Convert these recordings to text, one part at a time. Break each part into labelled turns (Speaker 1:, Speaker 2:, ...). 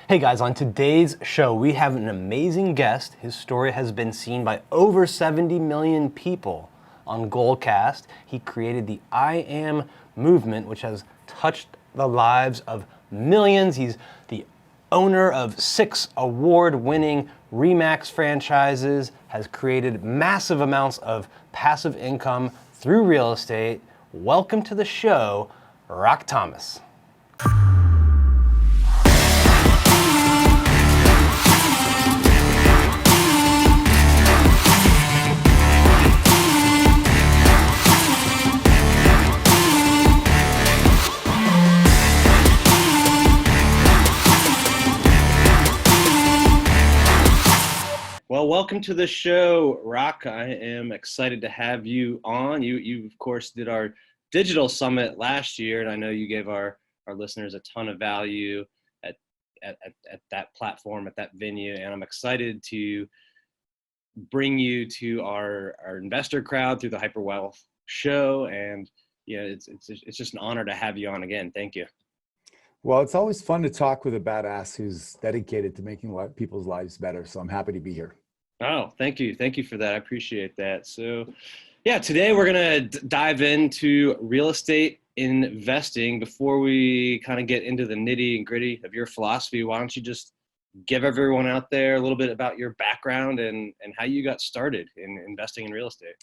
Speaker 1: Hey guys, on today's show, we have an amazing guest. His story has been seen by over 70 million people on Goldcast. He created the I Am movement, which has touched the lives of millions. He's the owner of 6 award-winning Remax franchises, has created massive amounts of passive income through real estate. Welcome to the show, Rock Thomas. Well, welcome to the show, Rock. I am excited to have you on. You of course, did our digital summit last year, and I know you gave our listeners a ton of value at that platform, at that venue, and I'm excited to bring you to our investor crowd through the HyperWealth show, and it's just an honor to have you on again. Thank you.
Speaker 2: Well, it's always fun to talk with a badass who's dedicated to making people's lives better, so I'm happy to be here.
Speaker 1: Oh, thank you. Thank you for that. I appreciate that. So, yeah, today we're going to dive into real estate investing. Before we kind of get into the nitty and gritty of your philosophy, why don't you just give everyone out there a little bit about your background and how you got started in investing in real estate?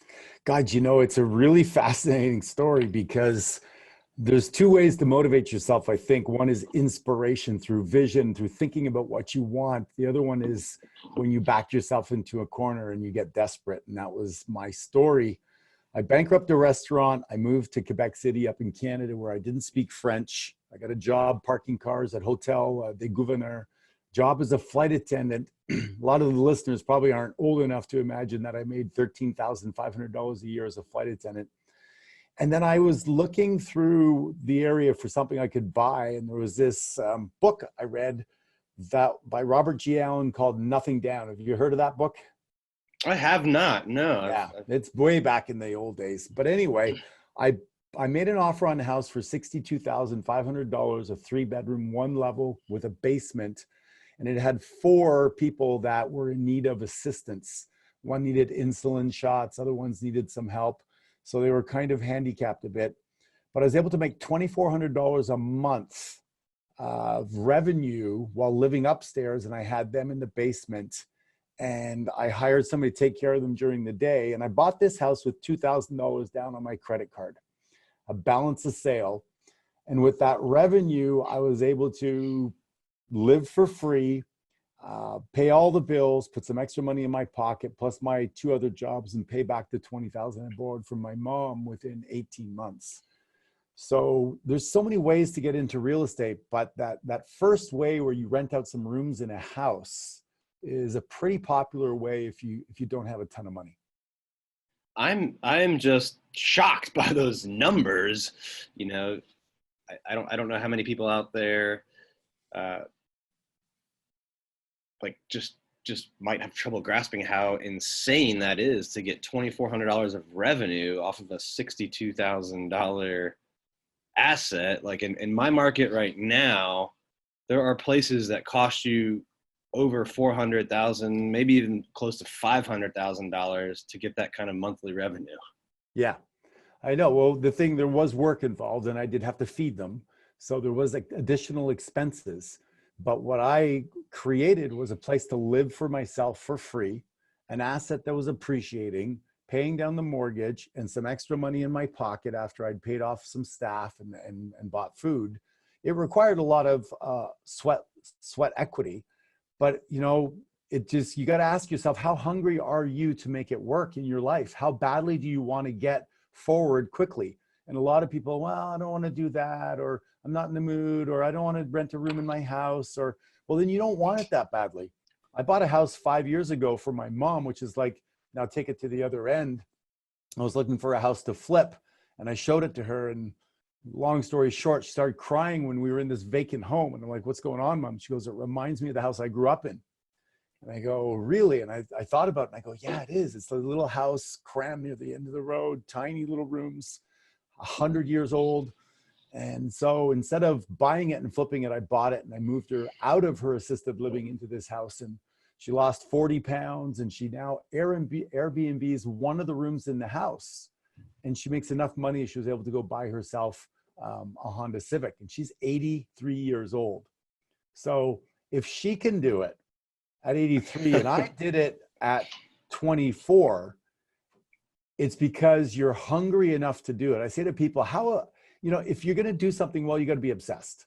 Speaker 2: God, it's a really fascinating story because there's 2 ways to motivate yourself, I think. One is inspiration through vision, through thinking about what you want. The other one is when you back yourself into a corner and you get desperate. And that was my story. I bankrupted a restaurant. I moved to Quebec City up in Canada where I didn't speak French. I got a job parking cars at Hotel des Gouverneurs. Job as a flight attendant. A lot of the listeners probably aren't old enough to imagine that I made $13,500 a year as a flight attendant. And then I was looking through the area for something I could buy. And there was this book I read by Robert G. Allen called Nothing Down. Have you heard of that book?
Speaker 1: I have not, no.
Speaker 2: Yeah, it's way back in the old days. But anyway, I made an offer on the house for $62,500, a 3-bedroom, 1 level with a basement. And it had 4 people that were in need of assistance. One needed insulin shots, other ones needed some help. So they were kind of handicapped a bit, but I was able to make $2,400 a month of revenue while living upstairs, and I had them in the basement, and I hired somebody to take care of them during the day. And I bought this house with $2,000 down on my credit card, a balance of sale. And with that revenue, I was able to live for free, pay all the bills, put some extra money in my pocket, plus my 2 other jobs, and pay back the $20,000 I borrowed from my mom within 18 months. So there's so many ways to get into real estate, but that first way where you rent out some rooms in a house is a pretty popular way if you don't have a ton of money.
Speaker 1: I'm just shocked by those numbers. I don't know how many people out there just might have trouble grasping how insane that is to get $2,400 of revenue off of a $62,000 asset. Like in my market right now, there are places that cost you over $400,000, maybe even close to $500,000 to get that kind of monthly revenue.
Speaker 2: Yeah, I know. Well, there was work involved, and I did have to feed them. So there was additional expenses. But what I created was a place to live for myself for free, an asset that was appreciating, paying down the mortgage, and some extra money in my pocket after I'd paid off some staff and bought food. It required a lot of sweat equity. But, you got to ask yourself, how hungry are you to make it work in your life? How badly do you want to get forward quickly? And a lot of people, well, I don't want to do that, or I'm not in the mood, or I don't want to rent a room in my house, or, well, then you don't want it that badly. I bought a house 5 years ago for my mom, which is like, now take it to the other end. I was looking for a house to flip, and I showed it to her, and long story short, she started crying when we were in this vacant home. And I'm like, what's going on, Mom? She goes, it reminds me of the house I grew up in. And I go, really? And I thought about it, and I go, yeah, it is. It's a little house crammed near the end of the road, tiny little rooms, 100 years old. And so instead of buying it and flipping it, I bought it and I moved her out of her assisted living into this house. And she lost 40 pounds and she now Airbnbs one of the rooms in the house. And she makes enough money, she was able to go buy herself a Honda Civic. And she's 83 years old. So if she can do it at 83 and I did it at 24, it's because you're hungry enough to do it. I say to people, if you're going to do something well, you got to be obsessed.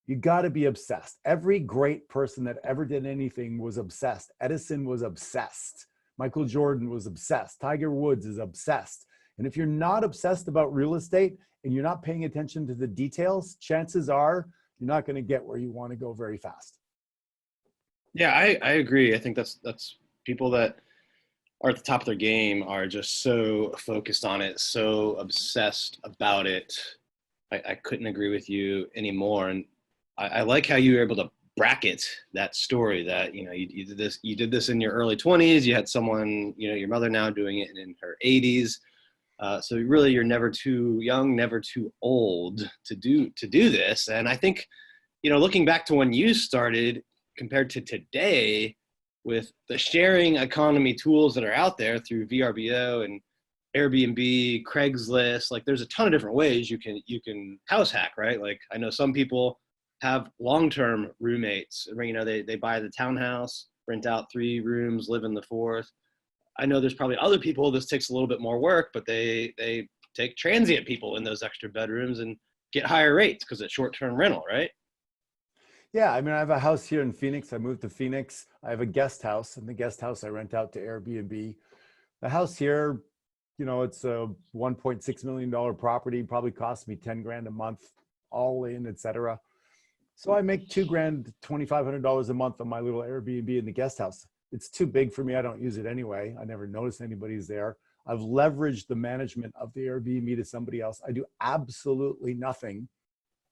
Speaker 2: You got to be obsessed. Every great person that ever did anything was obsessed. Edison was obsessed. Michael Jordan was obsessed. Tiger Woods is obsessed. And if you're not obsessed about real estate and you're not paying attention to the details, chances are you're not going to get where you want to go very fast.
Speaker 1: Yeah, I agree. I think that's people that are at the top of their game are just so focused on it, so obsessed about it. I couldn't agree with you anymore. And I like how you were able to bracket that story that, you did this in your early 20s. You had someone, your mother now doing it in her 80s. So really you're never too young, never too old to do this. And I think, looking back to when you started compared to today, with the sharing economy tools that are out there through VRBO and Airbnb, Craigslist, like there's a ton of different ways you can house hack, right? Like I know some people have long-term roommates, they buy the townhouse, rent out 3 rooms, live in the 4th. I know there's probably other people, this takes a little bit more work, but they take transient people in those extra bedrooms and get higher rates because it's short-term rental, right?
Speaker 2: Yeah, I have a house here in Phoenix. I moved to Phoenix. I have a guest house, and the guest house I rent out to Airbnb. The house here, it's a $1.6 million property, probably cost me 10 grand a month, all in, etc. So I make $2,000, $2,500 a month on my little Airbnb in the guest house. It's too big for me. I don't use it anyway. I never notice anybody's there. I've leveraged the management of the Airbnb to somebody else. I do absolutely nothing.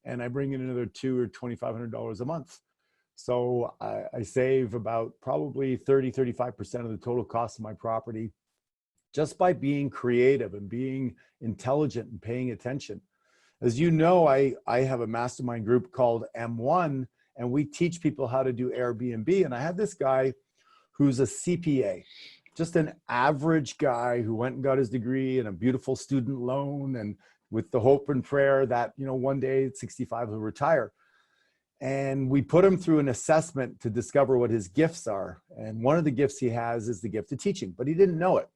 Speaker 2: And I bring in another $2,000 or $2,500 a month. So I save about probably 35% of the total cost of my property just by being creative and being intelligent and paying attention. As you know, I have a mastermind group called M1, and we teach people how to do Airbnb. And I had this guy who's a CPA, just an average guy who went and got his degree and a beautiful student loan, and with the hope and prayer that, one day at 65 he'll retire. And we put him through an assessment to discover what his gifts are. And one of the gifts he has is the gift of teaching, but he didn't know it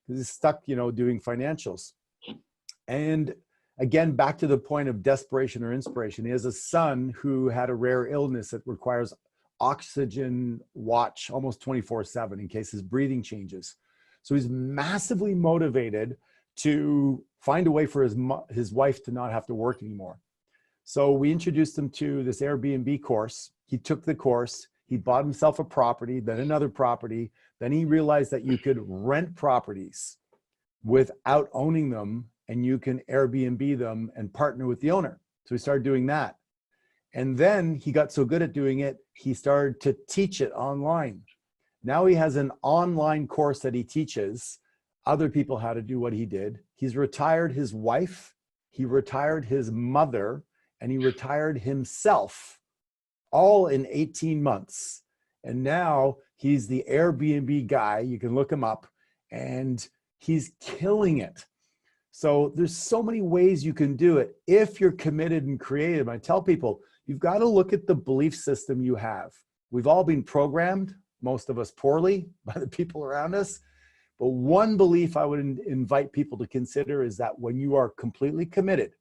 Speaker 2: because he's stuck, doing financials. And again, back to the point of desperation or inspiration, he has a son who had a rare illness that requires oxygen watch almost 24/7 in case his breathing changes. So he's massively motivated to find a way for his wife to not have to work anymore. So we introduced him to this Airbnb course. He took the course, he bought himself a property, then another property. Then he realized that you could rent properties without owning them, and you can Airbnb them and partner with the owner. So he started doing that. And then he got so good at doing it, he started to teach it online. Now he has an online course that he teaches other people how to do what he did. He's retired his wife, he retired his mother, and he retired himself, all in 18 months. And now he's the Airbnb guy. You can look him up, and he's killing it. So there's so many ways you can do it if you're committed and creative. I tell people, you've got to look at the belief system you have. We've all been programmed, most of us poorly, by the people around us. But one belief I would invite people to consider is that when you are completely committed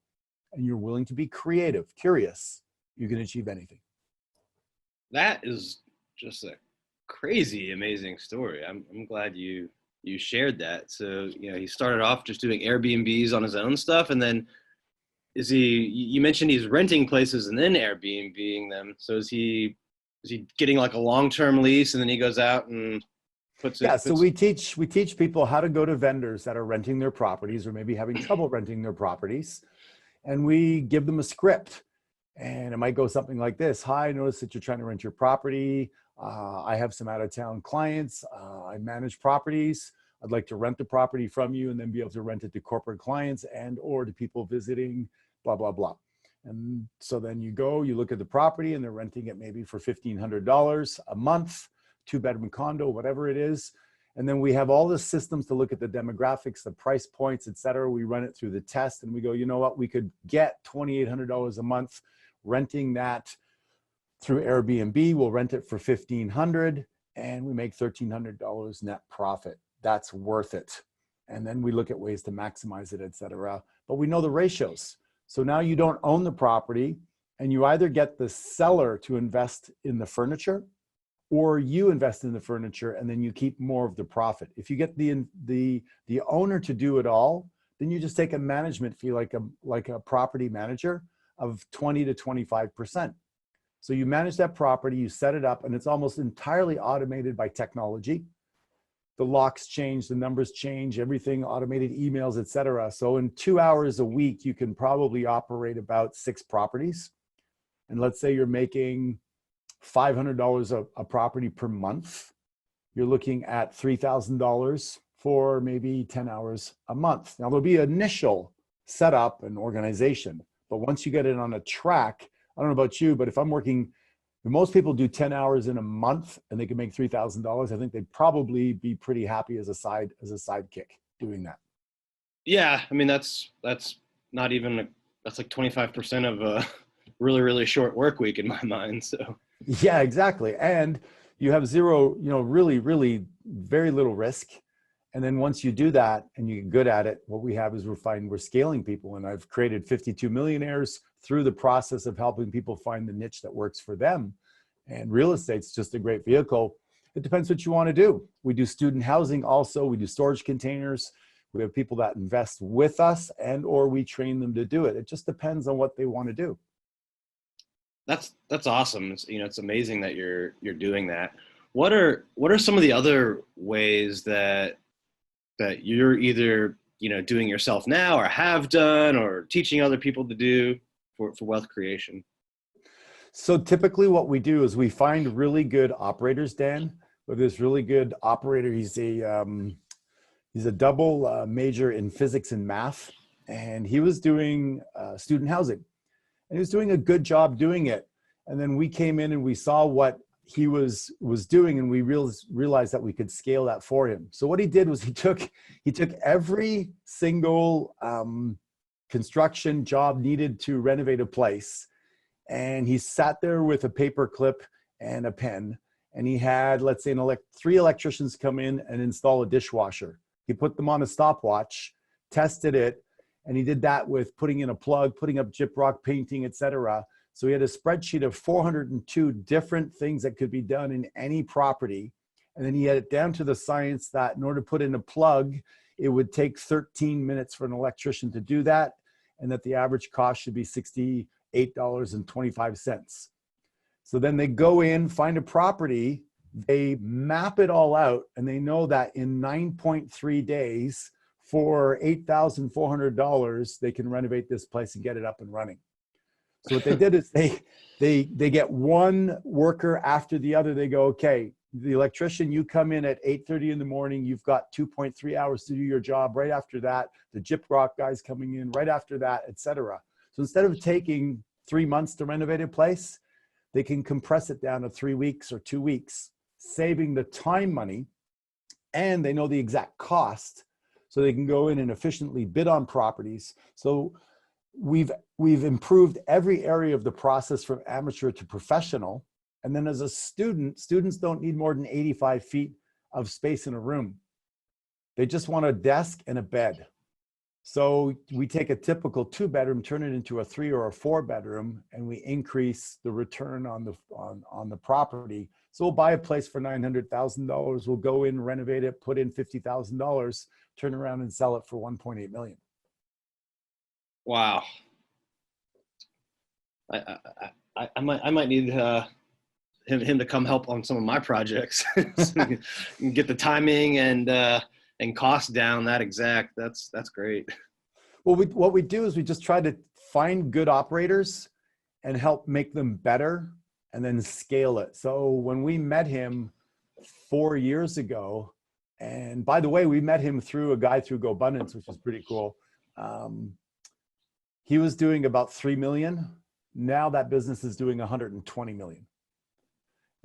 Speaker 2: and you're willing to be creative, curious, you can achieve anything.
Speaker 1: That is just a crazy, amazing story. I'm glad you shared that. So, he started off just doing Airbnbs on his own stuff. And then you mentioned he's renting places and then Airbnbing them. So is he getting like a long-term lease and then he goes out and
Speaker 2: so we teach people how to go to vendors that are renting their properties or maybe having trouble renting their properties. And we give them a script, and it might go something like this. Hi, I noticed that you're trying to rent your property. I have some out-of-town clients. I manage properties. I'd like to rent the property from you and then be able to rent it to corporate clients and or to people visiting blah, blah, blah. And so then you go, you look at the property and they're renting it maybe for $1,500 a month, 2-bedroom condo, whatever it is. And then we have all the systems to look at the demographics, the price points, et cetera. We run it through the test and we go, you know what, we could get $2,800 a month renting that through Airbnb. We'll rent it for $1,500 and we make $1,300 net profit. That's worth it. And then we look at ways to maximize it, et cetera. But we know the ratios. So now you don't own the property and you either get the seller to invest in the furniture or you invest in the furniture and then you keep more of the profit. If you get the owner to do it all, then you just take a management fee like a property manager of 20 to 25%. So you manage that property, you set it up, and it's almost entirely automated by technology. The locks change, the numbers change, everything, automated emails, et cetera. So in 2 hours a week, you can probably operate about 6 properties. And let's say you're making $500 a property per month. You're looking at $3,000 for maybe 10 hours a month. Now there'll be initial setup and organization, but once you get it on a track, I don't know about you, but if I'm working, most people do 10 hours in a month and they can make $3,000. I think they'd probably be pretty happy as a sidekick doing that.
Speaker 1: Yeah. I mean, that's not even, that's like 25% of a really, really short work week in my mind. So
Speaker 2: yeah, exactly. And you have zero, really, really very little risk. And then once you do that and you get good at it, what we have is we're scaling people. And I've created 52 millionaires through the process of helping people find the niche that works for them. And real estate's just a great vehicle. It depends what you want to do. We do student housing also. We do storage containers. We have people that invest with us or we train them to do it. It just depends on what they want to do.
Speaker 1: That's awesome. It's amazing that you're doing that. What are some of the other ways that you're either, doing yourself now or have done or teaching other people to do for wealth creation?
Speaker 2: So typically what we do is we find really good operators, Dan. With this really good operator, he's a double major in physics and math, and he was doing student housing. And he was doing a good job doing it. And then we came in and we saw what he was doing, and we realized that we could scale that for him. So what he did was he took every single construction job needed to renovate a place, and he sat there with a paper clip and a pen, and he had, let's say, 3 electricians come in and install a dishwasher. He put them on a stopwatch, tested it, and he did that with putting in a plug, putting up gyprock, painting, et cetera. So he had a spreadsheet of 402 different things that could be done in any property. And then he had it down to the science that in order to put in a plug, it would take 13 minutes for an electrician to do that, and that the average cost should be $68.25. So then they go in, find a property, they map it all out, and they know that in 9.3 days, for $8,400, they can renovate this place and get it up and running. So what they did is they get one worker after the other. They go, okay, the electrician, you come in at 8:30 in the morning, you've got 2.3 hours to do your job. Right after that, the gyprock guy's coming in right after that, et cetera. So instead of taking 3 months to renovate a place, they can compress it down to 3 weeks or 2 weeks, saving the time money, and they know the exact cost. So they can go in and efficiently bid on properties. So we've improved every area of the process from amateur to professional. And then as a student, students don't need more than 85 feet of space in a room. They just want a desk and a bed. So we take a typical 2-bedroom, turn it into a 3 or a 4-bedroom, and we increase the return on the property. So we'll buy a place for $900,000. We'll go in, renovate it, put in $50,000, turn around and sell it for $1.8 million.
Speaker 1: Wow. I might need him to come help on some of my projects and get the timing and cost down that exact. That's great.
Speaker 2: Well, what we do is we just try to find good operators and help make them better and then scale it. So when we met him 4 years ago, and by the way, we met him through a guy through GoBundance, which is pretty cool. He was doing about 3 million. Now that business is doing 120 million.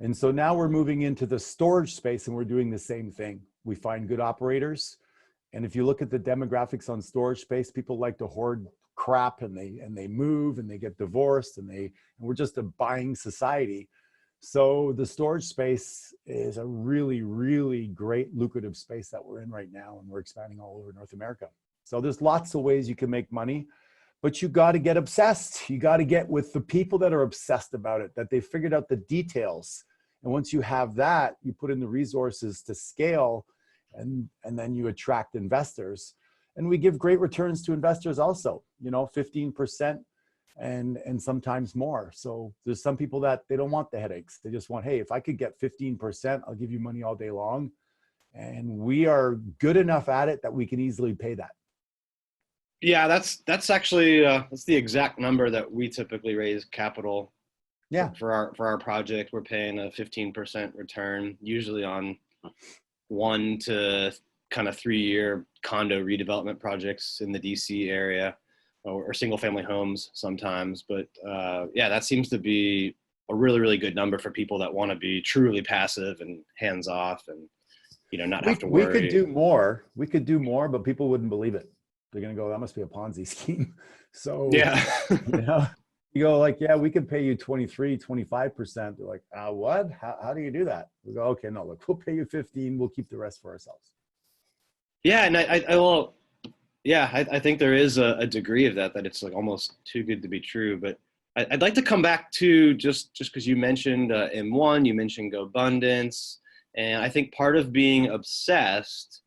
Speaker 2: And so now we're moving into the storage space and we're doing the same thing. We find good operators. And if you look at the demographics on storage space, people like to hoard crap and they move and they get divorced and we're just a buying society. So the storage space is a really, really great lucrative space that we're in right now. And we're expanding all over North America. So there's lots of ways you can make money. But you got to get obsessed. You got to get with the people that are obsessed about it, that they figured out the details. And once you have that, you put in the resources to scale, and then you attract investors. And we give great returns to investors also, 15% and sometimes more. So there's some people that they don't want the headaches. They just want, hey, if I could get 15%, I'll give you money all day long. And we are good enough at it that we can easily pay that.
Speaker 3: Yeah, that's actually that's the exact number that we typically raise capital.
Speaker 2: Yeah.
Speaker 3: For our project, we're paying a 15% return, usually on 1 to kind of 3 year condo redevelopment projects in the DC area, or single family homes sometimes. But yeah, that seems to be a really, really good number for people that want to be truly passive and hands off and not have to worry.
Speaker 2: We could do more. We could do more, but people wouldn't believe it. They're going to go, that must be a Ponzi scheme. So,
Speaker 3: yeah,
Speaker 2: you go like, yeah, we could pay you 23, 25%. They're like, what? How do you do that? We go, okay, no, look, we'll pay you 15. We'll keep the rest for ourselves.
Speaker 3: Yeah. And I think there is a degree of that it's like almost too good to be true. But I'd like to come back to just because you mentioned M1, you mentioned GoBundance. And I think part of being obsessed,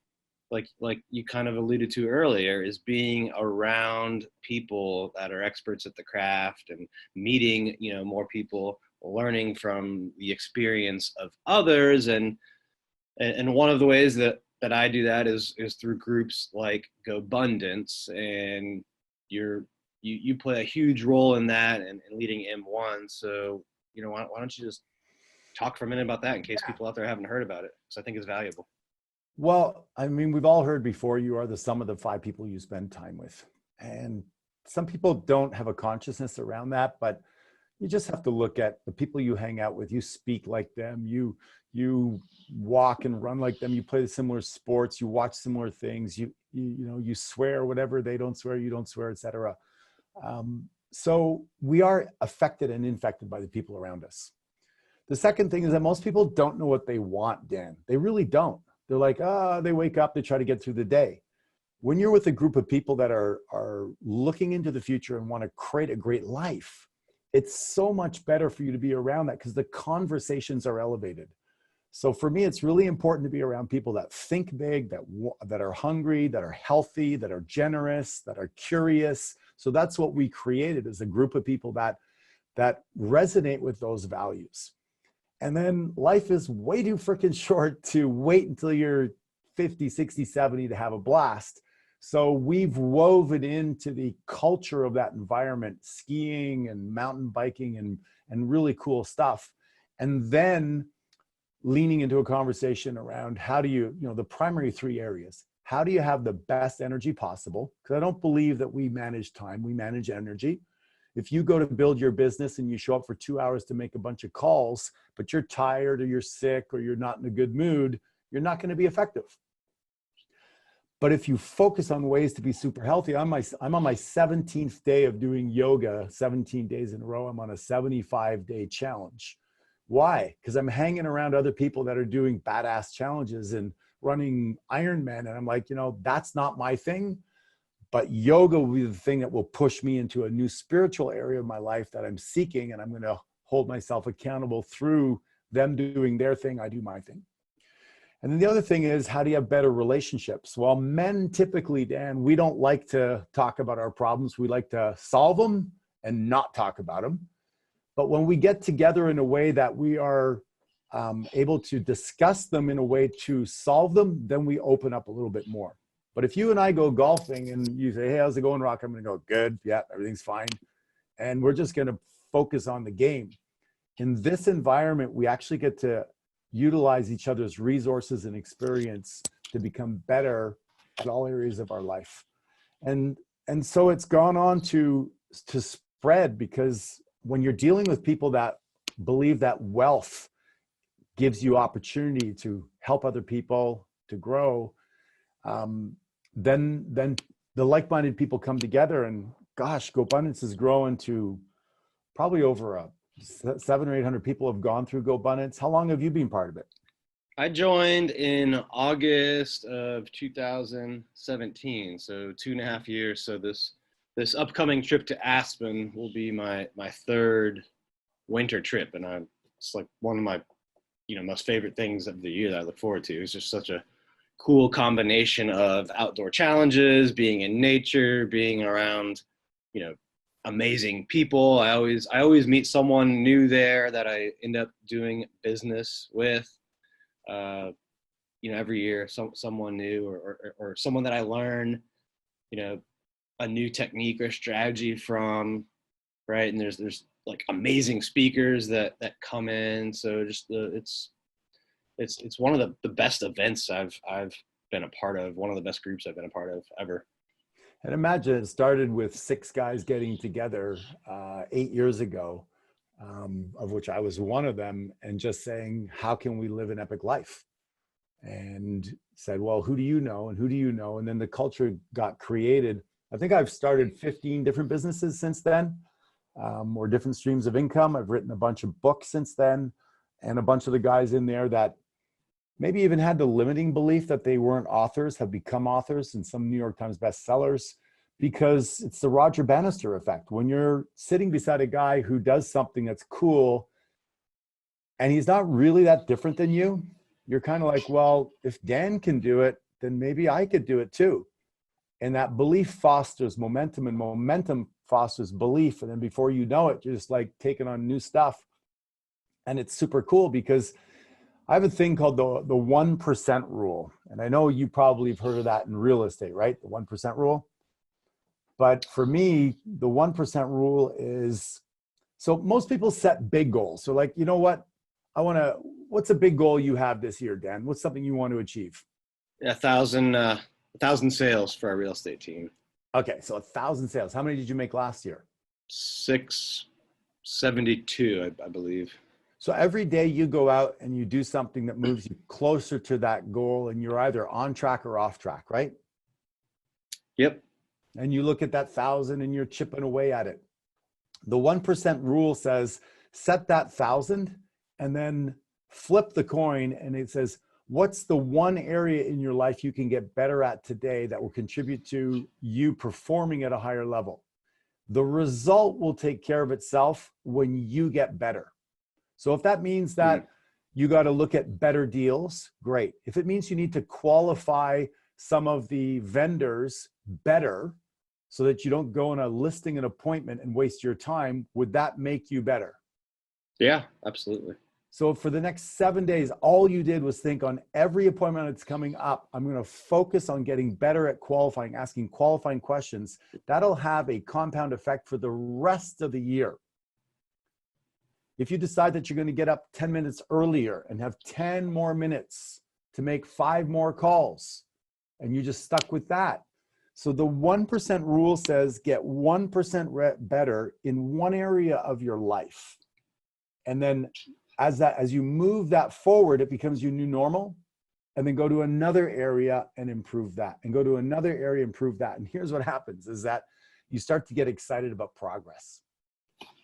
Speaker 3: like you kind of alluded to earlier, is being around people that are experts at the craft and meeting, more people, learning from the experience of others. And one of the ways that I do that is through groups like GoBundance, and you play a huge role in that and leading M1. So, why don't you just talk for a minute about that in case people out there haven't heard about it? Because I think it's valuable.
Speaker 2: Well, I mean, we've all heard before, you are the sum of the 5 people you spend time with. And some people don't have a consciousness around that, but you just have to look at the people you hang out with. You speak like them, you walk and run like them, you play similar sports, you watch similar things, you swear whatever they don't swear, you don't swear, etc. So we are affected and infected by the people around us. The second thing is that most people don't know what they want, Dan. They really don't. They're like, they wake up, they try to get through the day. When you're with a group of people that are looking into the future and want to create a great life, it's so much better for you to be around that because the conversations are elevated. So for me, it's really important to be around people that think big, that are hungry, that are healthy, that are generous, that are curious. So that's what we created, as a group of people that resonate with those values. And then life is way too freaking short to wait until you're 50, 60, 70 to have a blast. So we've woven into the culture of that environment, skiing and mountain biking and really cool stuff. And then leaning into a conversation around how do you, the primary 3 areas. How do you have the best energy possible? Because I don't believe that we manage time, we manage energy. If you go to build your business and you show up for 2 hours to make a bunch of calls, but you're tired or you're sick or you're not in a good mood, you're not going to be effective. But if you focus on ways to be super healthy, I'm on my 17th day of doing yoga, 17 days in a row. I'm on a 75-day challenge. Why? Because I'm hanging around other people that are doing badass challenges and running Ironman. And I'm like, that's not my thing. But yoga will be the thing that will push me into a new spiritual area of my life that I'm seeking. And I'm going to hold myself accountable through them doing their thing. I do my thing. And then the other thing is, how do you have better relationships? Well, men typically, Dan, we don't like to talk about our problems. We like to solve them and not talk about them. But when we get together in a way that we are able to discuss them in a way to solve them, then we open up a little bit more. But if you and I go golfing and you say, hey, how's it going, Rock? I'm going to go, good. Yeah, everything's fine. And we're just going to focus on the game. In this environment, we actually get to utilize each other's resources and experience to become better at all areas of our life. And And so it's gone on to spread, because when you're dealing with people that believe that wealth gives you opportunity to help other people to grow, then the like-minded people come together, and gosh, GoBundance has grown to probably over 700 or 800 people have gone through GoBundance. How long have you been part of it?
Speaker 3: I joined in August of 2017, so 2.5 years. So this upcoming trip to Aspen will be my third winter trip, and it's like one of my most favorite things of the year that I look forward to. It's just such a cool combination of outdoor challenges, being in nature, being around amazing people. I always meet someone new there that I end up doing business with. Every year, someone new or someone that I learn, a new technique or strategy from, right? And there's like amazing speakers that come in. So just it's one of the best events I've been a part of. One of the best groups I've been a part of ever.
Speaker 2: And imagine it started with 6 guys getting together 8 years ago, of which I was one of them, and just saying, how can we live an epic life? And said, well, who do you know? And who do you know? And then the culture got created. I think I've started 15 different businesses since then, or different streams of income. I've written a bunch of books since then, and a bunch of the guys in there that maybe even had the limiting belief that they weren't authors have become authors, and some New York Times bestsellers, because it's the Roger Bannister effect. When you're sitting beside a guy who does something that's cool and he's not really that different than you, you're kind of like, well, if Dan can do it, then maybe I could do it too. And that belief fosters momentum, and momentum fosters belief. And then before you know it, you're just like taking on new stuff. And it's super cool, because I have a thing called the 1% rule. And I know you probably have heard of that in real estate, right? The 1% rule. But for me, the 1% rule is, so most people set big goals. So like, you know what? What's a big goal you have this year, Dan? What's something you want to achieve?
Speaker 3: Yeah, 1,000 sales for our real estate team.
Speaker 2: Okay. So 1,000 sales. How many did you make last year?
Speaker 3: 672, I believe.
Speaker 2: So every day you go out and you do something that moves you closer to that goal, and you're either on track or off track, right?
Speaker 3: Yep.
Speaker 2: And you look at that 1,000 and you're chipping away at it. The 1% rule says, set that 1,000 and then flip the coin, and it says, what's the one area in your life you can get better at today that will contribute to you performing at a higher level? The result will take care of itself when you get better. So if that means that you got to look at better deals, great. If it means you need to qualify some of the vendors better so that you don't go on a listing an appointment and waste your time, would that make you better?
Speaker 3: Yeah, absolutely.
Speaker 2: So for the next 7 days, all you did was think, on every appointment that's coming up, I'm going to focus on getting better at qualifying, asking qualifying questions. That'll have a compound effect for the rest of the year. If you decide that you're going to get up 10 minutes earlier and have 10 more minutes to make 5 more calls, and you just stuck with that. So the 1% rule says get 1% better in one area of your life. And then as you move that forward, it becomes your new normal. And then go to another area and improve that, and go to another area, improve that. And here's what happens is that you start to get excited about progress.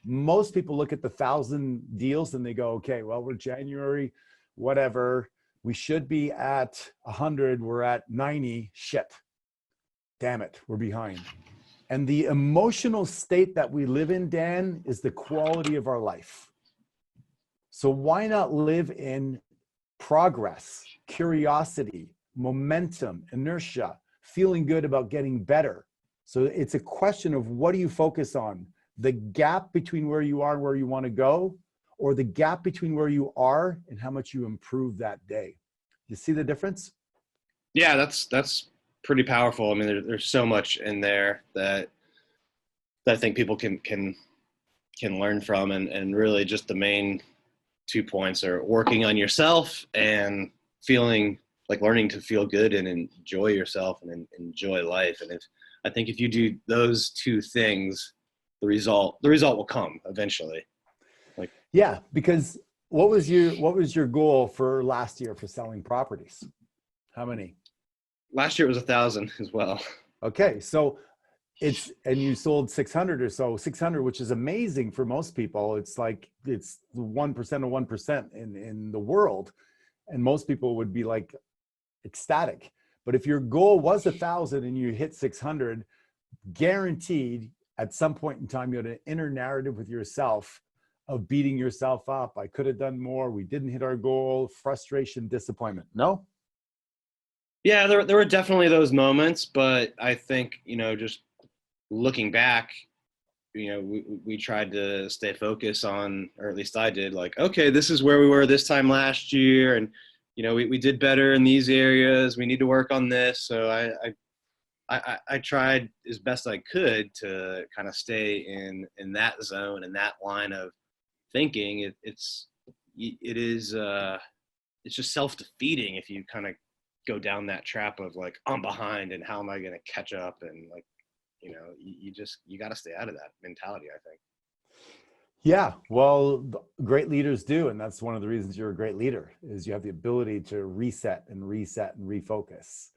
Speaker 2: Most people look at the 1,000 deals and they go, okay, well, we're January, whatever. We should be at 100. We're at 90. Shit. Damn it. We're behind. And the emotional state that we live in, Dan, is the quality of our life. So why not live in progress, curiosity, momentum, inertia, feeling good about getting better? So it's a question of, what do you focus on? The gap between where you are and where you want to go, or the gap between where you are and how much you improve that day? You see the difference?
Speaker 3: Yeah, that's pretty powerful. I mean, there's so much in there that I think people can learn from, and really just the main 2 points are working on yourself and feeling like learning to feel good and enjoy yourself and enjoy life. And I think if you do those two things, the result will come eventually. Like,
Speaker 2: Yeah, because what was your goal for last year for selling properties? How many?
Speaker 3: last year it was 1,000 as well.
Speaker 2: Okay, so and you sold 600 or so, 600, which is amazing for most people. It's like it's 1% of 1% in the world, and most people would be like ecstatic. But if your goal was 1,000 and you hit 600, guaranteed at some point in time you had an inner narrative with yourself of beating yourself up. I could have done more. We didn't hit our goal. Frustration, disappointment. No?
Speaker 3: Yeah, there were definitely those moments, but I think, just looking back, we tried to stay focused on, or at least I did, like, okay, this is where we were this time last year. And, we did better in these areas. We need to work on this. So I tried as best I could to kind of stay in that zone and that line of thinking. It's just self-defeating if you kind of go down that trap of like, I'm behind and how am I going to catch up? And like, you got to stay out of that mentality, I think.
Speaker 2: Yeah, well, great leaders do. And that's one of the reasons you're a great leader, is you have the ability to reset and refocus.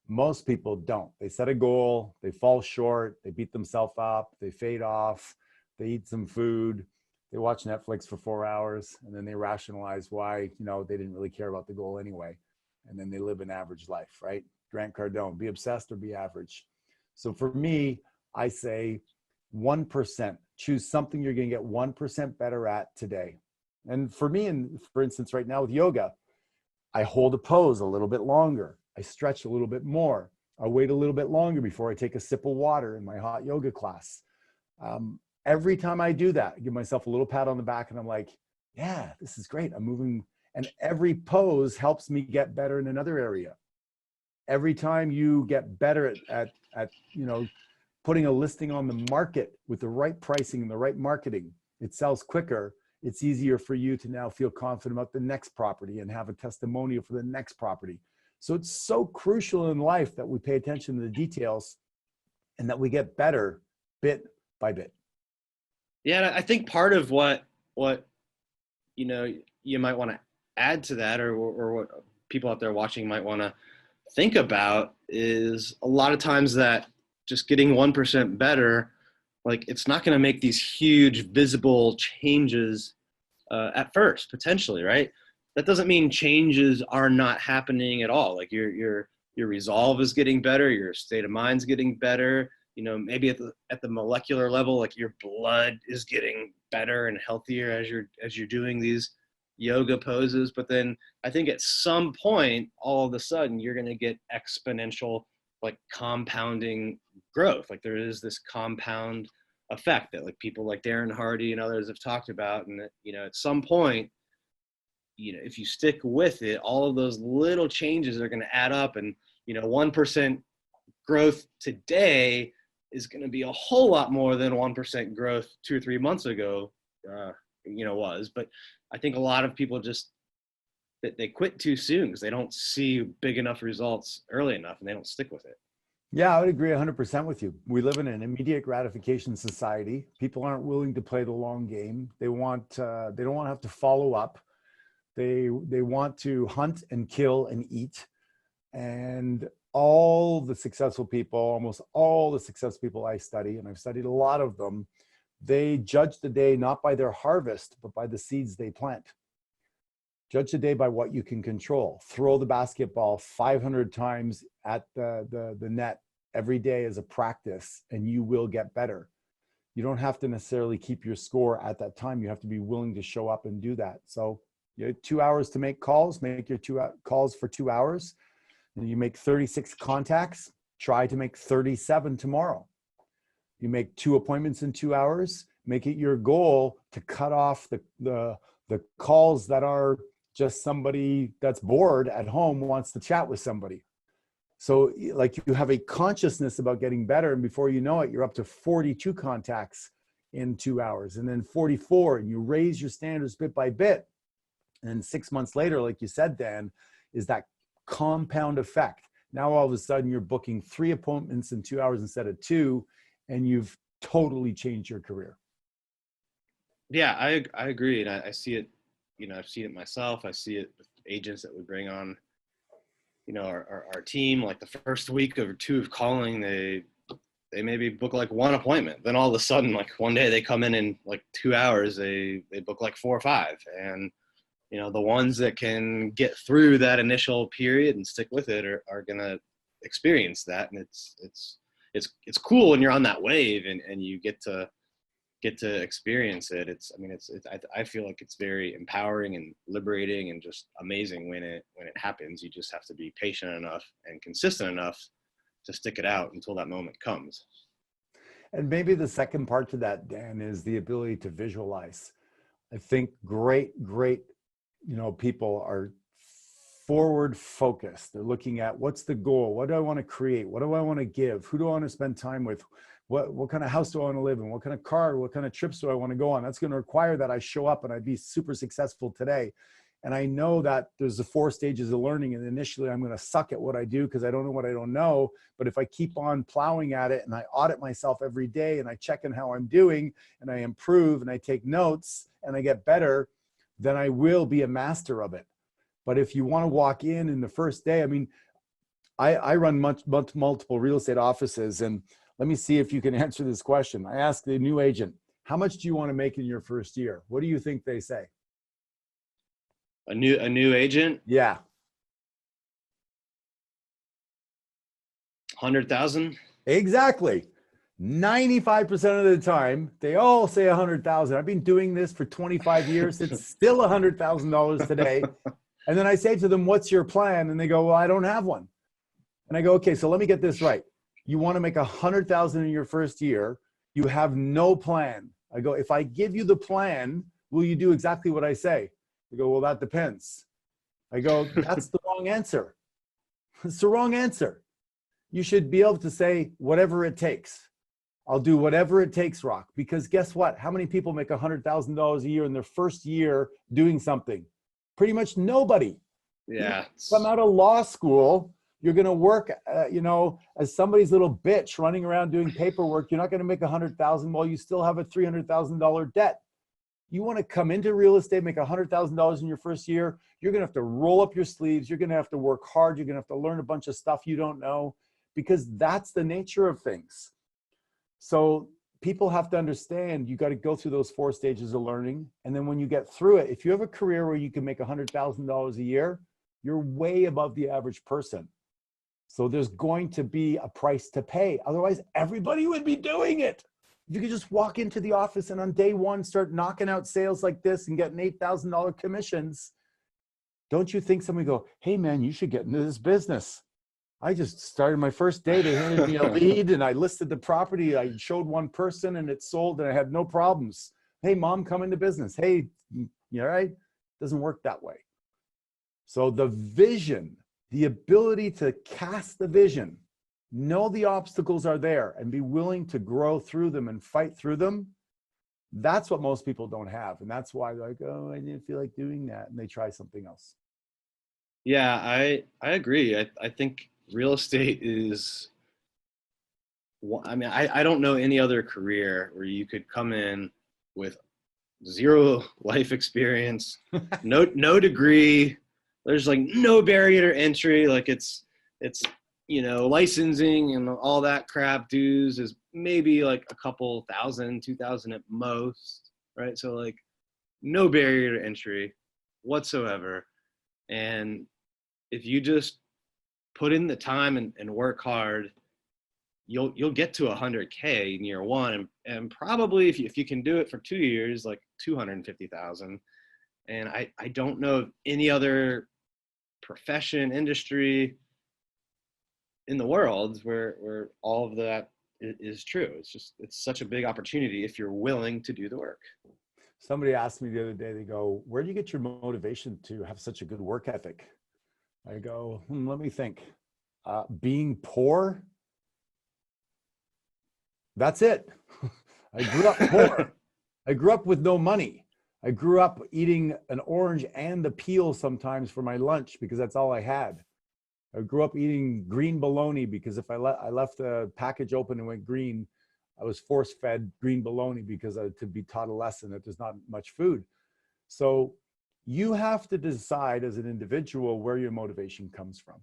Speaker 2: Most people don't. They set a goal, they fall short, they beat themselves up, they fade off, they eat some food, they watch Netflix for 4 hours, and then they rationalize why, they didn't really care about the goal anyway. And then they live an average life, right? Grant Cardone, be obsessed or be average. So for me, I say 1%. Choose something you're going to get 1% better at today. And for me, and for instance, right now with yoga, I hold a pose a little bit longer. I stretch a little bit more. I wait a little bit longer before I take a sip of water in my hot yoga class. Every time I do that, I give myself a little pat on the back and I'm like, yeah, this is great. I'm moving. And every pose helps me get better in another area. Every time you get better at putting a listing on the market with the right pricing and the right marketing, it sells quicker. It's easier for you to now feel confident about the next property and have a testimonial for the next property. So it's so crucial in life that we pay attention to the details and that we get better bit by bit.
Speaker 3: Yeah, I think part of what you might want to add to that, or what people out there watching might want to think about, is a lot of times that just getting 1% better, like, it's not going to make these huge visible changes at first, potentially, right? That doesn't mean changes are not happening at all. Like your resolve is getting better, your state of mind's getting better. Maybe at the molecular level, like your blood is getting better and healthier as you're doing these yoga poses. But then I think at some point, all of a sudden, you're going to get exponential, like, compounding growth. Like, there is this compound effect that, like, people like Darren Hardy and others have talked about. And that, at some point, if you stick with it, all of those little changes are going to add up, and 1% growth today is going to be a whole lot more than 1% growth 2 or 3 months ago was. But I think a lot of people just, that they quit too soon because they don't see big enough results early enough, and they don't stick with it.
Speaker 2: Yeah, I would agree 100% with you. We live in an immediate gratification society. People aren't willing to play the long game. They don't want to have to follow up. They want to hunt and kill and eat. And all the successful people, almost all the successful people I study, and I've studied a lot of them, they judge the day not by their harvest, but by the seeds they plant. Judge the day by what you can control. Throw the basketball 500 times at the net every day as a practice, and you will get better. You don't have to necessarily keep your score at that time. You have to be willing to show up and do that. So you have 2 hours to make calls, make your calls for 2 hours. And you make 36 contacts, try to make 37 tomorrow. You make 2 appointments in 2 hours, make it your goal to cut off the calls that are just somebody that's bored at home wants to chat with somebody. So like, you have a consciousness about getting better, and before you know it, you're up to 42 contacts in 2 hours, and then 44, and you raise your standards bit by bit. And 6 months later, like you said, Dan, is that compound effect. Now, all of a sudden you're booking 3 appointments in 2 hours instead of 2, and you've totally changed your career.
Speaker 3: Yeah, I agree. And I see it, I've seen it myself. I see it with agents that we bring on, our team. Like the first week or 2 of calling, they maybe book like 1 appointment. Then all of a sudden, like one day they come in like 2 hours, they book like 4 or 5. And, the ones that can get through that initial period and stick with it are going to experience that. And it's cool when you're on that wave and you get to experience it. I feel like it's very empowering and liberating and just amazing when it happens. You just have to be patient enough and consistent enough to stick it out until that moment comes.
Speaker 2: And maybe the second part to that, Dan, is the ability to visualize. I think great, people are forward focused. They're looking at what's the goal? What do I want to create? What do I want to give? Who do I want to spend time with? What kind of house do I want to live in? What kind of car? What kind of trips do I want to go on? That's going to require that I show up and I be super successful today. And I know that there's the 4 stages of learning. And initially I'm going to suck at what I do because I don't know what I don't know. But if I keep on plowing at it and I audit myself every day and I check in how I'm doing and I improve and I take notes and I get better, then I will be a master of it. But if you want to walk in the first day, I run multiple real estate offices, and let me see if you can answer this question. I asked the new agent, how much do you want to make in your first year? What do you think they say?
Speaker 3: A new agent?
Speaker 2: Yeah.
Speaker 3: 100,000?
Speaker 2: Exactly. 95% of the time, they all say 100,000. I've been doing this for 25 years. It's still $100,000 today. And then I say to them, what's your plan? And they go, well, I don't have one. And I go, okay, so let me get this right. You want to make 100,000 in your first year. You have no plan. I go, if I give you the plan, will you do exactly what I say? They go, well, that depends. I go, that's the wrong answer. It's the wrong answer. You should be able to say whatever it takes. I'll do whatever it takes, Rock, because guess what? How many people make $100,000 a year in their first year doing something? Pretty much nobody.
Speaker 3: Yeah.
Speaker 2: Come out of law school, you're going to work, as somebody's little bitch running around doing paperwork. You're not going to make $100,000 while you still have a $300,000 debt. You want to come into real estate, make $100,000 in your first year. You're going to have to roll up your sleeves. You're going to have to work hard. You're going to have to learn a bunch of stuff you don't know, because that's the nature of things. So people have to understand you got to go through those 4 stages of learning. And then when you get through it, if you have a career where you can make $100,000 a year, you're way above the average person. So there's going to be a price to pay. Otherwise, everybody would be doing it. If you could just walk into the office and on day 1, start knocking out sales like this and getting $8,000 commissions, don't you think somebody go, hey man, you should get into this business? I just started my first day. They handed me a lead and I listed the property. I showed one person and it sold and I had no problems. Hey, mom, come into business. Hey, you all right? Doesn't work that way. So the vision, the ability to cast the vision, know the obstacles are there and be willing to grow through them and fight through them. That's what most people don't have. And that's why they're like, oh, I didn't feel like doing that. And they try something else.
Speaker 3: Yeah, I agree. I think real estate is, I don't know any other career where you could come in with 0 life experience, no degree. There's like no barrier to entry. Like it's licensing and all that crap dues is maybe like a couple thousand, 2,000 at most, right? So like no barrier to entry whatsoever. And if you just put in the time and work hard, you'll get to 100K in year 1, and probably if you can do it for 2 years, like 250,000. And I don't know of any other profession, industry in the world where all of that is true. It's such a big opportunity if you're willing to do the work.
Speaker 2: Somebody asked me the other day, they go, where do you get your motivation to have such a good work ethic? I go, let me think. Being poor, that's it. I grew up poor. I grew up with no money. I grew up eating an orange and the peel sometimes for my lunch because that's all I had. I grew up eating green bologna because if I left the package open and went green, I was force-fed green bologna because to be taught a lesson that there's not much food. So you have to decide as an individual where your motivation comes from.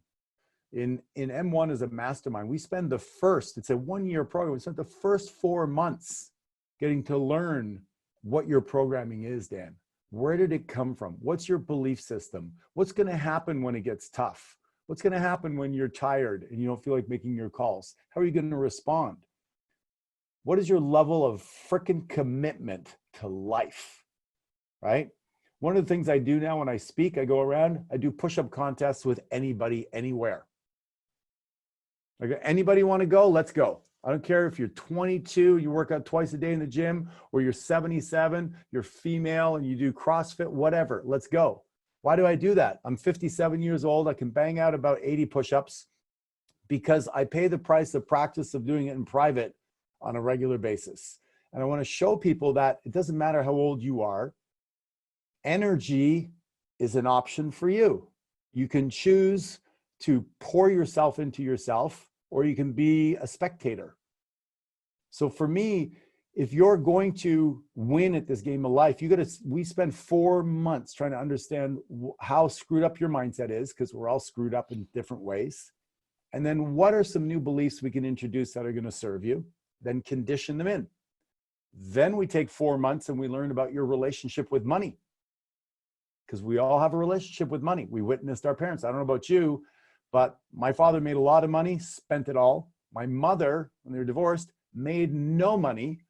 Speaker 2: In M1 as a mastermind, we spend it's a 1-year program. We spent the first 4 months getting to learn what your programming is, Dan. Where did it come from? What's your belief system? What's going to happen when it gets tough? What's going to happen when you're tired and you don't feel like making your calls? How are you going to respond? What is your level of freaking commitment to life, right? One of the things I do now when I speak, I go around, I do push-up contests with anybody, anywhere. Like, anybody want to go? Let's go. I don't care if you're 22, you work out twice a day in the gym, or you're 77, you're female and you do CrossFit, whatever. Let's go. Why do I do that? I'm 57 years old. I can bang out about 80 push-ups because I pay the price of practice of doing it in private on a regular basis. And I want to show people that it doesn't matter how old you are. Energy is an option for you. You can choose to pour yourself into yourself, or you can be a spectator. So for me, if you're going to win at this game of life, we spend 4 months trying to understand how screwed up your mindset is, because we're all screwed up in different ways. And then what are some new beliefs we can introduce that are going to serve you? Then condition them in. Then we take 4 months and we learn about your relationship with money, because we all have a relationship with money. We witnessed our parents. I don't know about you, but my father made a lot of money, spent it all. My mother, when they were divorced, made no money,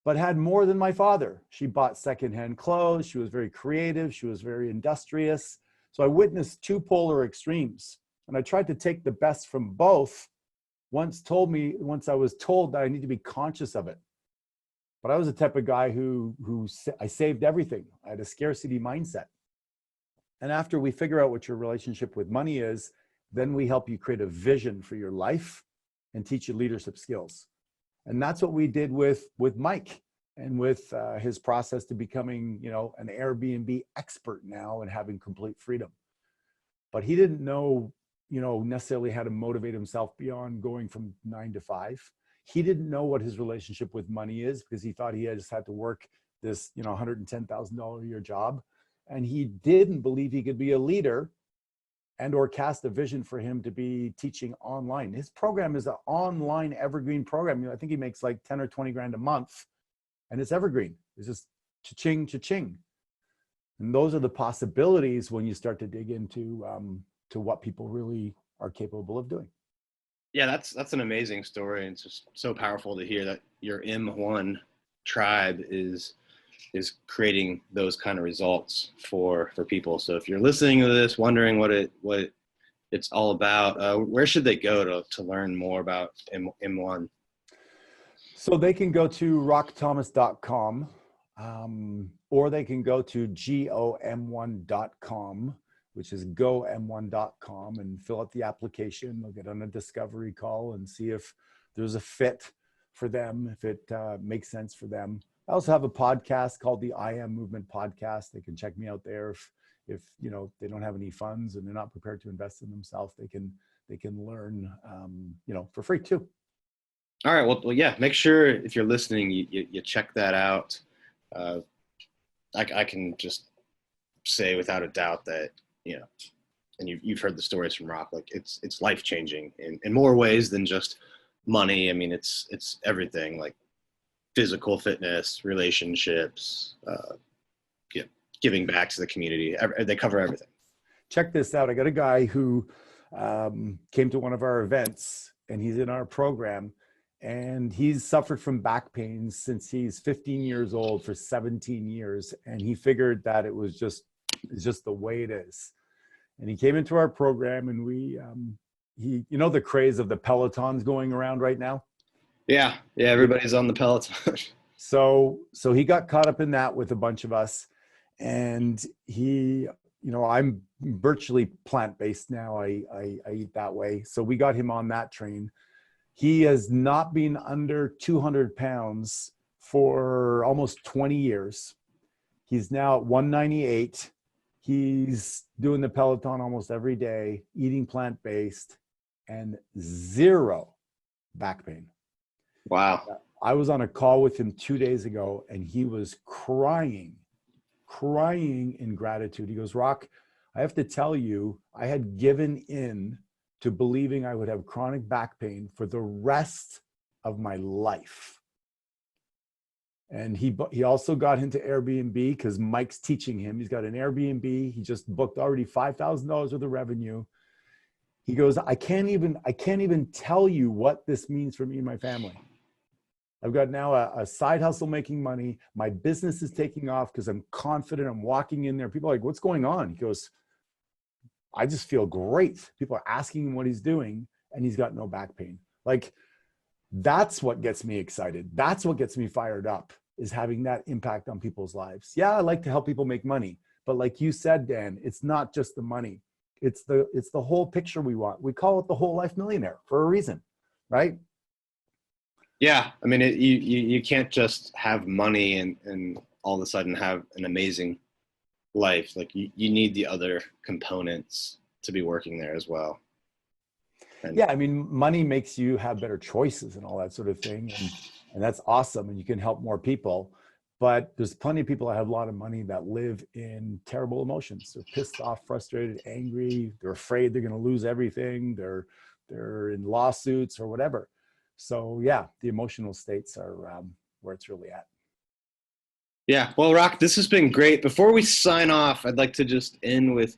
Speaker 2: but had more than my father. She bought secondhand clothes. She was very creative. She was very industrious. So I witnessed two polar extremes. And I tried to take the best from both. Once I was told that I need to be conscious of it. But I was the type of guy who I saved everything. I had a scarcity mindset. And after we figure out what your relationship with money is, then we help you create a vision for your life and teach you leadership skills. And that's what we did with Mike and with his process to becoming, an Airbnb expert now and having complete freedom. But he didn't know, necessarily how to motivate himself beyond going from 9 to 5. He didn't know what his relationship with money is because he thought he just had to work this, $110,000 a year job. And he didn't believe he could be a leader and or cast a vision for him to be teaching online. His program is an online evergreen program. I think he makes like 10 or 20 grand a month, and it's evergreen. It's just cha-ching, cha-ching. And those are the possibilities when you start to dig into to what people really are capable of doing.
Speaker 3: Yeah, that's an amazing story. And it's just so powerful to hear that your M1 tribe is creating those kind of results for people. So if you're listening to this, wondering what it's all about, where should they go to learn more about M1?
Speaker 2: So they can go to rockthomas.com, or they can go to gom1.com, which is gom1.com, and fill out the application. They'll get on a discovery call and see if there's a fit for them, if it makes sense for them. I also have a podcast called the I Am Movement Podcast. They can check me out there. If they don't have any funds and they're not prepared to invest in themselves, they can learn, for free too.
Speaker 3: All right. Well, yeah. Make sure if you're listening, you check that out. I can just say without a doubt that and you've heard the stories from Rock. Like it's life changing in more ways than just money. I mean, it's everything, like physical fitness, relationships, giving back to the community. They cover everything.
Speaker 2: Check this out. I got a guy who came to one of our events, and he's in our program, and he's suffered from back pain since he's 15 years old for 17 years. And he figured that it's just the way it is. And he came into our program, and we, the craze of the Pelotons going around right now. Yeah,
Speaker 3: everybody's on the Peloton.
Speaker 2: So he got caught up in that with a bunch of us, and I'm virtually plant-based now. I eat that way. So we got him on that train. He has not been under 200 pounds for almost 20 years. He's now at 198. He's doing the Peloton almost every day, eating plant-based, and zero back pain.
Speaker 3: Wow.
Speaker 2: I was on a call with him 2 days ago, and he was crying in gratitude. He goes, Rock, I have to tell you, I had given in to believing I would have chronic back pain for the rest of my life. And he also got into Airbnb because Mike's teaching him. He's got an Airbnb. He just booked already $5,000 worth of revenue. He goes, I can't even tell you what this means for me and my family. I've got now a side hustle making money. My business is taking off because I'm confident. I'm walking in there. People are like, what's going on? He goes, I just feel great. People are asking him what he's doing, and he's got no back pain. Like, that's what gets me excited. That's what gets me fired up, is having that impact on people's lives. Yeah, I like to help people make money, but like you said, Dan, it's not just the money. It's the whole picture we want. We call it the whole life millionaire for a reason, right?
Speaker 3: Yeah, I mean, you can't just have money and all of a sudden have an amazing life. Like you need the other components to be working there as well. And
Speaker 2: yeah, I mean, money makes you have better choices and all that sort of thing, and that's awesome, and you can help more people. But there's plenty of people that have a lot of money that live in terrible emotions. They're pissed off, frustrated, angry. They're afraid they're going to lose everything. They're in lawsuits or whatever. So yeah, the emotional states are where it's really at.
Speaker 3: yeah, well, Rock, this has been great. Before we sign off, I'd like to just end with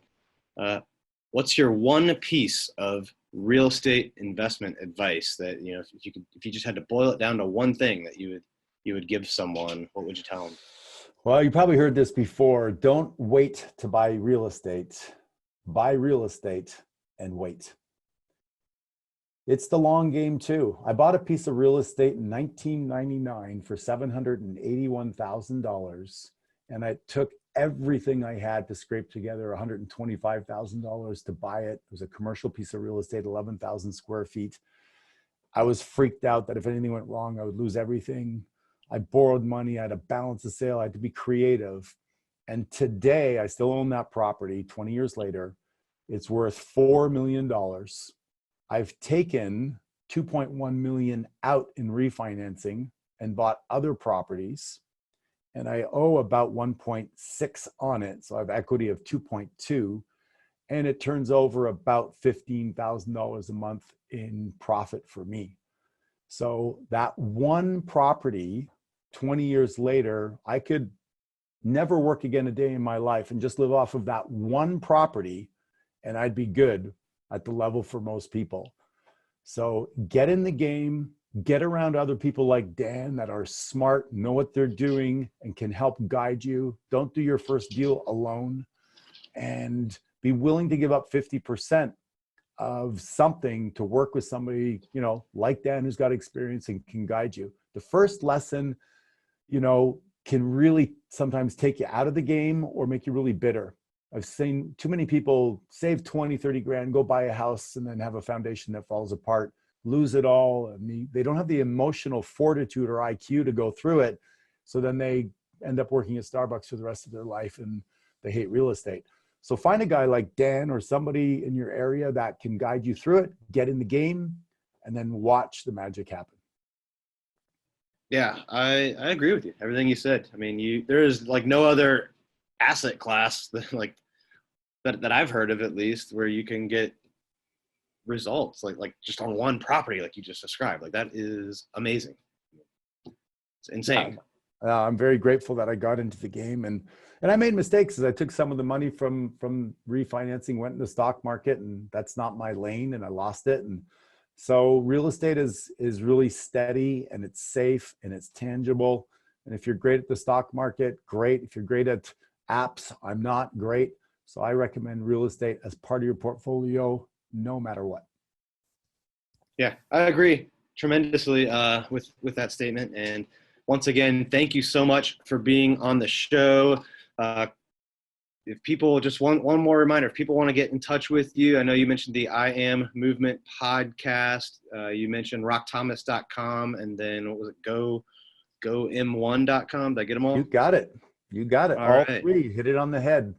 Speaker 3: what's your one piece of real estate investment advice that, you know, if you just had to boil it down to one thing that you would give someone, what would you tell them?
Speaker 2: Well, you probably heard this before. Don't wait to buy real estate. Buy real estate and wait. It's the long game too. I bought a piece of real estate in 1999 for $781,000, and I took everything I had to scrape together $125,000 to buy it. It was a commercial piece of real estate, 11,000 square feet. I was freaked out that if anything went wrong, I would lose everything. I borrowed money. I had to balance the sale. I had to be creative. And today I still own that property 20 years later. It's worth $4 million. I've taken 2.1 million out in refinancing and bought other properties, and I owe about 1.6 on it. So I have equity of 2.2, and it turns over about $15,000 a month in profit for me. So that one property, 20 years later, I could never work again a day in my life and just live off of that one property, and I'd be good at the level for most people. So get in the game, get around other people like Dan that are smart, know what they're doing, and can help guide you. Don't do your first deal alone, and be willing to give up 50% of something to work with somebody, you know, like Dan, who's got experience and can guide you. The first lesson, you know, can really sometimes take you out of the game or make you really bitter. I've seen too many people save 20, 30 grand, go buy a house, and then have a foundation that falls apart, lose it all. And they don't have the emotional fortitude or IQ to go through it. So then they end up working at Starbucks for the rest of their life, and they hate real estate. So find a guy like Dan or somebody in your area that can guide you through it, get in the game, and then watch the magic happen.
Speaker 3: Yeah, I agree with you. Everything you said. I mean, there is like no other asset class that I've heard of, at least, where you can get results like just on one property, like you just described. Like, that is amazing. It's insane.
Speaker 2: Yeah. I'm very grateful that I got into the game, and I made mistakes as I took some of the money from refinancing, went in the stock market, and that's not my lane, and I lost it. And so real estate is really steady, and it's safe, and it's tangible. And if you're great at the stock market, great. If you're great at apps, I'm not great. So I recommend real estate as part of your portfolio, no matter what.
Speaker 3: Yeah, I agree tremendously with that statement. And once again, thank you so much for being on the show. If people, just one more reminder, if people want to get in touch with you, I know you mentioned the I Am Movement podcast. You mentioned rockthomas.com, and then what was it? GoM1.com. Did I get them all?
Speaker 2: You got it.
Speaker 3: All
Speaker 2: All
Speaker 3: right.
Speaker 2: three. Hit it on the head.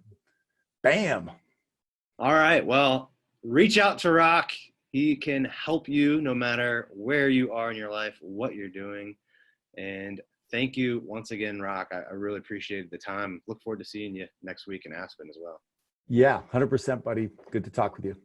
Speaker 2: Bam.
Speaker 3: All right. Well, reach out to Rock. He can help you no matter where you are in your life, what you're doing. And thank you once again, Rock. I really appreciated the time. Look forward to seeing you next week in Aspen as well.
Speaker 2: Yeah, 100%, buddy. Good to talk with you.